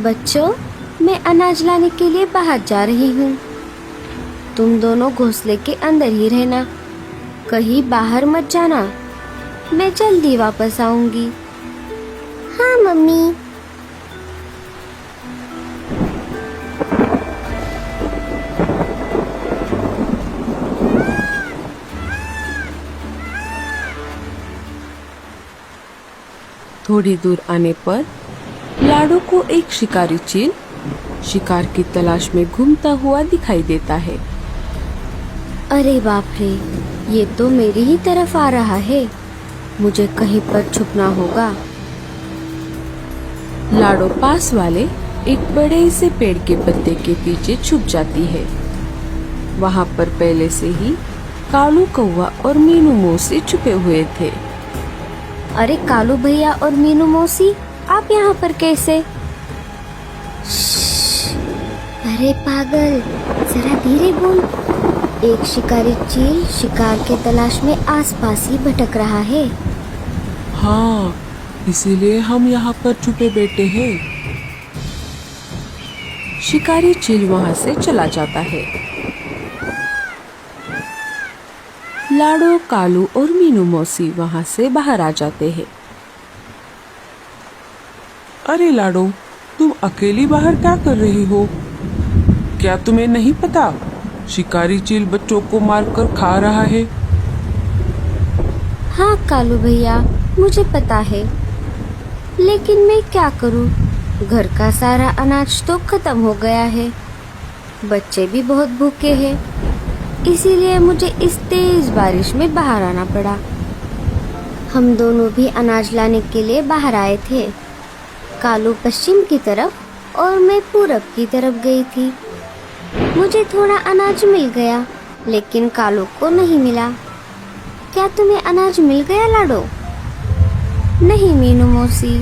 बच्चों, मैं अनाज लाने के लिए बाहर जा रही हूँ। तुम दोनों घोंसले के अंदर ही रहना, कहीं बाहर मत जाना। मैं जल्दी वापस आऊंगी। हाँ मम्मी। थोड़ी दूर आने पर लाडो को एक शिकारी चील शिकार की तलाश में घूमता हुआ दिखाई देता है। अरे बाप रे, ये तो मेरी ही तरफ आ रहा है। मुझे कहीं पर छुपना होगा। लाडो पास वाले एक बड़े से पेड़ के पत्ते के पीछे छुप जाती है। वहाँ पर पहले से ही कालू कौवा और मीनू मौसी छुपे हुए थे। अरे कालू भैया और मीनू मौसी, आप यहाँ पर कैसे? अरे पागल, जरा धीरे बोल। एक शिकारी चील शिकार के तलाश में आसपास ही भटक रहा है। हाँ, इसीलिए हम यहाँ पर छुपे बैठे हैं। शिकारी चील वहाँ से चला जाता है। लाडो, कालू और मीनू मौसी वहाँ से बाहर आ जाते हैं। अरे लाडो, तुम अकेली बाहर क्या कर रही हो? क्या तुम्हें नहीं पता, शिकारी चील बच्चों को मारकर खा रहा है। हाँ कालू भैया, मुझे पता है, लेकिन मैं क्या करूँ? घर का सारा अनाज तो खत्म हो गया है। बच्चे भी बहुत भूखे हैं, इसीलिए मुझे इस तेज बारिश में बाहर आना पड़ा। हम दोनों भी अनाज लाने के लिए बाहर आए थे। कालू पश्चिम की तरफ और मैं पूरब की तरफ गई थी। मुझे थोड़ा अनाज मिल गया, लेकिन कालू को नहीं मिला। क्या तुम्हें अनाज मिल गया लाडो? नहीं मीनू मौसी,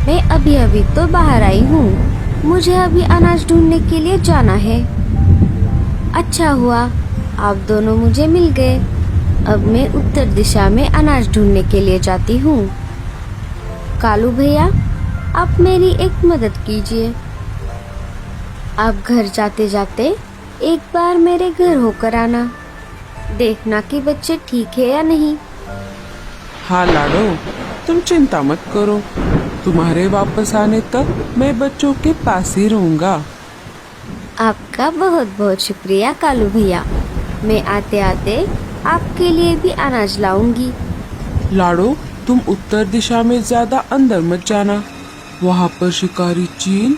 मैं अभी अभी तो बाहर आई हूँ। मुझे अभी अनाज ढूंढने के लिए जाना है। अच्छा हुआ आप दोनों मुझे मिल गए। अब मैं उत्तर दिशा में अनाज ढूंढने के लिए जाती हूँ। कालू भैया, आप मेरी एक मदद कीजिए। आप घर जाते जाते एक बार मेरे घर होकर आना, देखना कि बच्चे ठीक है या नहीं। हाँ लाडो, तुम चिंता मत करो। तुम्हारे वापस आने तक मैं बच्चों के पास ही रहूंगा। आपका बहुत बहुत शुक्रिया कालू भैया। मैं आते आते आपके लिए भी अनाज लाऊंगी। लाडो, तुम उत्तर दिशा में ज्यादा अंदर मत जाना। वहाँ पर शिकारी चील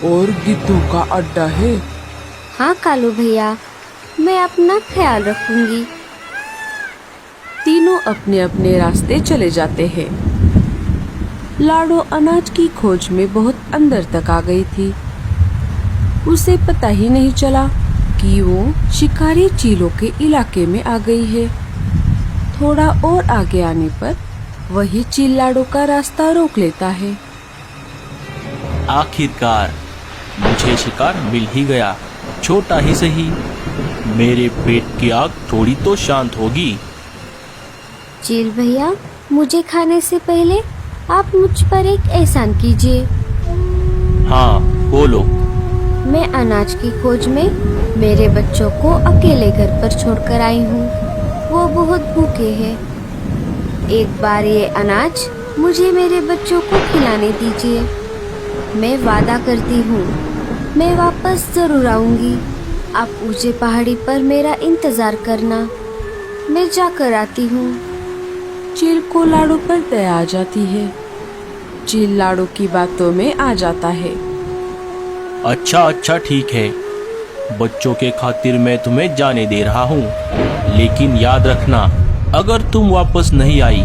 और गिद्धों का अड्डा है। हाँ कालू भैया, मैं अपना ख्याल रखूंगी। तीनों अपने अपने रास्ते चले जाते हैं। लाडो अनाज की खोज में बहुत अंदर तक आ गई थी। उसे पता ही नहीं चला कि वो शिकारी चीलों के इलाके में आ गई है। थोड़ा और आगे आने पर वही चील लाडो का रास्ता रोक लेता है। आखिरकार मुझे शिकार मिल ही गया, छोटा ही सही। मेरे पेट की आग थोड़ी तो शांत होगी। चील भैया, मुझे खाने से पहले आप मुझ पर एक एहसान कीजिए। हाँ बोलो। मैं अनाज की खोज में मेरे बच्चों को अकेले घर पर छोड़कर आई हूँ। वो बहुत भूखे हैं। एक बार ये अनाज मुझे मेरे बच्चों को खिलाने दीजिए। मैं वादा करती हूँ, मैं वापस जरूर आऊंगी। आप ऊंचे पहाड़ी पर मेरा इंतजार करना। मैं जाकर आती हूँ। चील को लाडो पर दया आ जाती है। चील लाडो की बातों में आ जाता है। अच्छा ठीक है, बच्चों के खातिर मैं तुम्हें जाने दे रहा हूँ, लेकिन याद रखना, अगर तुम वापस नहीं आई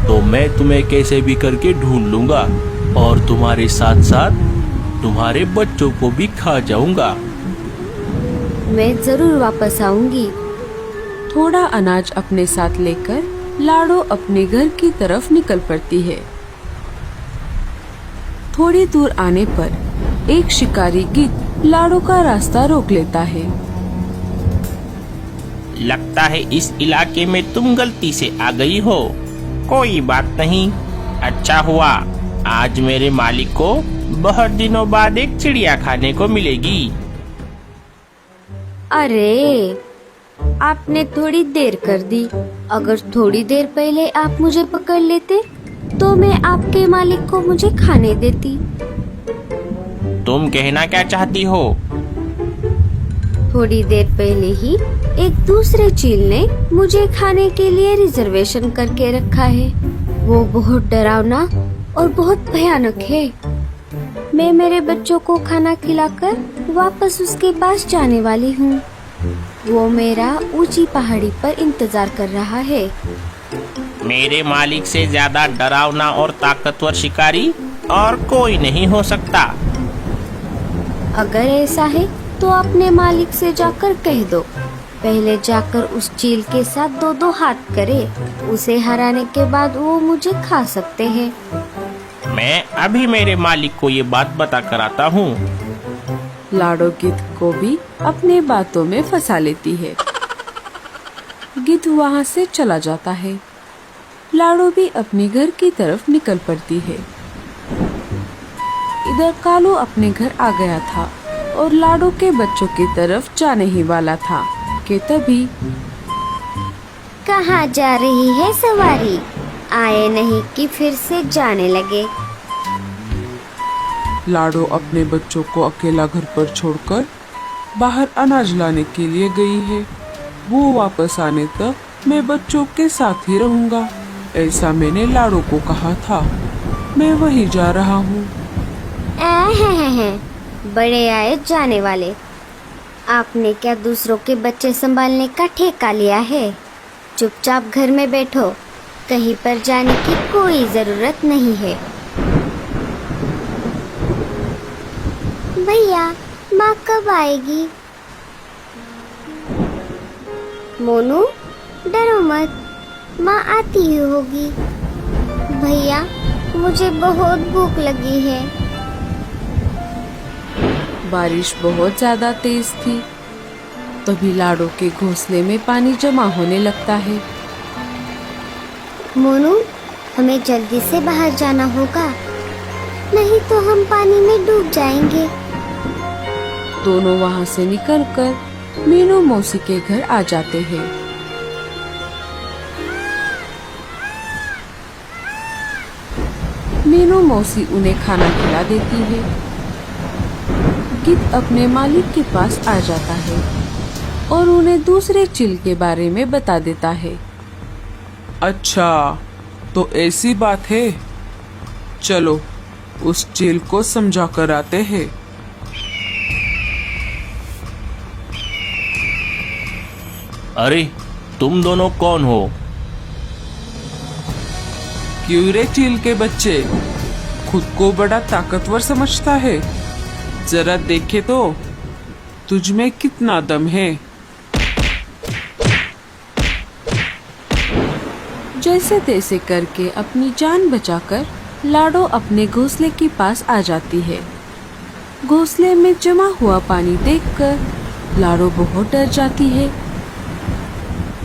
तो मैं तुम्हें कैसे भी करके ढूंढ लूंगा और तुम्हारे साथ साथ तुम्हारे बच्चों को भी खा जाऊंगा। मैं जरूर वापस आऊंगी। थोड़ा अनाज अपने साथ लेकर लाडो अपने घर की तरफ निकल पड़ती है। थोड़ी दूर आने पर एक शिकारी गिद्ध लाडो का रास्ता रोक लेता है। लगता है इस इलाके में तुम गलती से आ गई हो। कोई बात नहीं, अच्छा हुआ आज मेरे मालिक को बहुत दिनों बाद एक चिड़िया खाने को मिलेगी। अरे, आपने थोड़ी देर कर दी। अगर थोड़ी देर पहले आप मुझे पकड़ लेते तो मैं आपके मालिक को मुझे खाने देती। तुम कहना क्या चाहती हो? थोड़ी देर पहले ही एक दूसरे चील ने मुझे खाने के लिए रिजर्वेशन करके रखा है। वो बहुत डरावना और बहुत भयानक है। मैं मेरे बच्चों को खाना खिलाकर वापस उसके पास जाने वाली हूँ। वो मेरा ऊंची पहाड़ी पर इंतजार कर रहा है। मेरे मालिक से ज्यादा डरावना और ताकतवर शिकारी और कोई नहीं हो सकता। अगर ऐसा है तो अपने मालिक से जाकर कह दो। पहले जाकर उस चील के साथ दो दो हाथ करे। उसे हराने के बाद वो मुझे खा सकते हैं। मैं अभी मेरे मालिक को ये बात बता कर आता हूँ। लाडो गिद्ध को भी अपने बातों में फंसा लेती है। गिद्ध वहाँ से चला जाता है। लाडो भी अपने घर की तरफ निकल पड़ती है। इधर कालू अपने घर आ गया था और लाडो के बच्चों की तरफ जाने ही वाला था कि तभी कहाँ जा रही है सवारी? आए नहीं कि फिर से जाने लगे। लाडो अपने बच्चों को अकेला घर पर छोड़कर बाहर अनाज लाने के लिए गई है। वो वापस आने तक मैं बच्चों के साथ ही रहूंगा, ऐसा मैंने लाडो को कहा था। मैं वहीं जा रहा हूँ। बड़े आए जाने वाले। आपने क्या दूसरों के बच्चे संभालने का ठेका लिया है? चुपचाप घर में बैठो, कहीं पर जाने की कोई जरूरत नहीं है। भैया, माँ कब आएगी? मोनू, डरो मत, माँ आती ही होगी। भैया, मुझे बहुत भूख लगी है। बारिश बहुत ज्यादा तेज थी। तभी लाडो के घोंसले में पानी जमा होने लगता है। मोनू, हमें जल्दी से बाहर जाना होगा, नहीं तो हम पानी में डूब जाएंगे। दोनों वहाँ से निकलकर मीनू मौसी के घर आ जाते हैं। मीनू मौसी उन्हें खाना खिला देती है। गिद्ध अपने मालिक के पास आ जाता है और उन्हें दूसरे चील के बारे में बता देता है। अच्छा, तो ऐसी बात है। चलो उस चील को समझा कर आते हैं। अरे, तुम दोनों कौन हो? क्यों रे चील के बच्चे, खुद को बड़ा ताकतवर समझता है? जरा देखे तो तुझ में कितना दम है। जैसे तैसे करके अपनी जान बचाकर लाडो अपने घोंसले के पास आ जाती है। घोंसले में जमा हुआ पानी देखकर लाडो बहुत डर जाती है।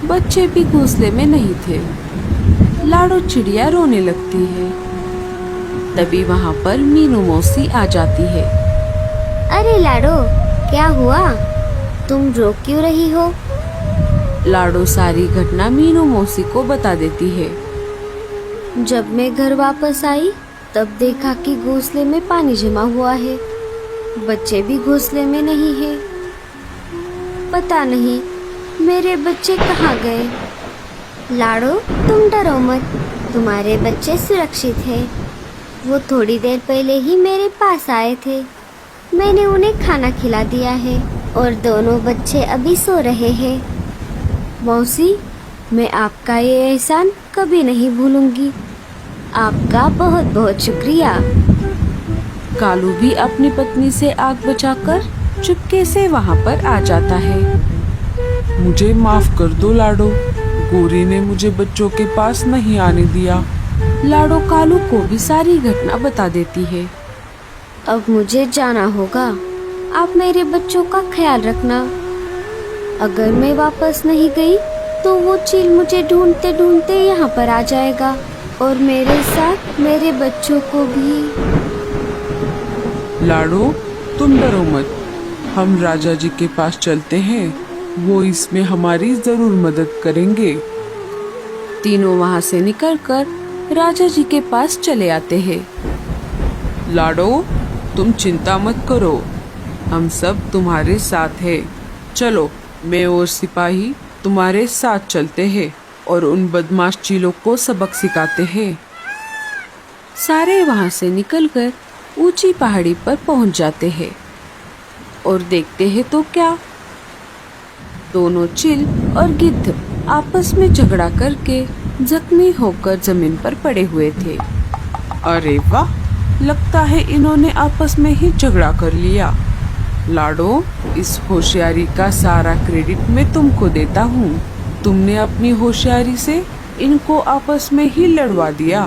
बच्चे भी घोंसले में नहीं थे। लाडो चिड़िया रोने लगती है। तभी वहाँ पर मीनू मौसी आ जाती है। अरे लाडो, क्या हुआ? तुम रो क्यों रही हो? लाडो सारी घटना मीनू मौसी को बता देती है। जब मैं घर वापस आई तब देखा कि घोंसले में पानी जमा हुआ है। बच्चे भी घोंसले में नहीं है। पता नहीं मेरे बच्चे कहाँ गए। लाडो, तुम डरो मत, तुम्हारे बच्चे सुरक्षित हैं। वो थोड़ी देर पहले ही मेरे पास आए थे। मैंने उन्हें खाना खिला दिया है और दोनों बच्चे अभी सो रहे हैं। मौसी, मैं आपका ये एहसान कभी नहीं भूलूंगी। आपका बहुत बहुत शुक्रिया। कालू भी अपनी पत्नी से आग बचाकर चुपके से वहाँ पर आ जाता है। मुझे माफ कर दो लाडो, गोरी ने मुझे बच्चों के पास नहीं आने दिया। लाडो कालू को भी सारी घटना बता देती है। अब मुझे जाना होगा। आप मेरे बच्चों का ख्याल रखना। अगर मैं वापस नहीं गई तो वो चील मुझे ढूंढते ढूंढते यहाँ पर आ जाएगा और मेरे साथ मेरे बच्चों को भी। लाडो, तुम डरो मत, हम राजा जी के पास चलते हैं, वो इसमें हमारी जरूर मदद करेंगे। तीनों वहाँ से निकलकर राजा जी के पास चले आते हैं। लाडो, तुम चिंता मत करो, हम सब तुम्हारे साथ हैं। चलो, मैं और सिपाही तुम्हारे साथ चलते हैं और उन बदमाश चीलों को सबक सिखाते हैं। सारे वहाँ से निकलकर ऊंची पहाड़ी पर पहुँच जाते हैं और देखते हैं तो क्या, दोनों चील और गिद्ध आपस में झगड़ा करके जख्मी होकर जमीन पर पड़े हुए थे। अरे वाह, लगता है इन्होंने आपस में ही झगड़ा कर लिया। लाडो, इस होशियारी का सारा क्रेडिट मैं तुमको देता हूँ। तुमने अपनी होशियारी से इनको आपस में ही लड़वा दिया।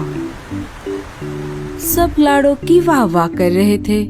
सब लाडो की वाह वाह कर रहे थे।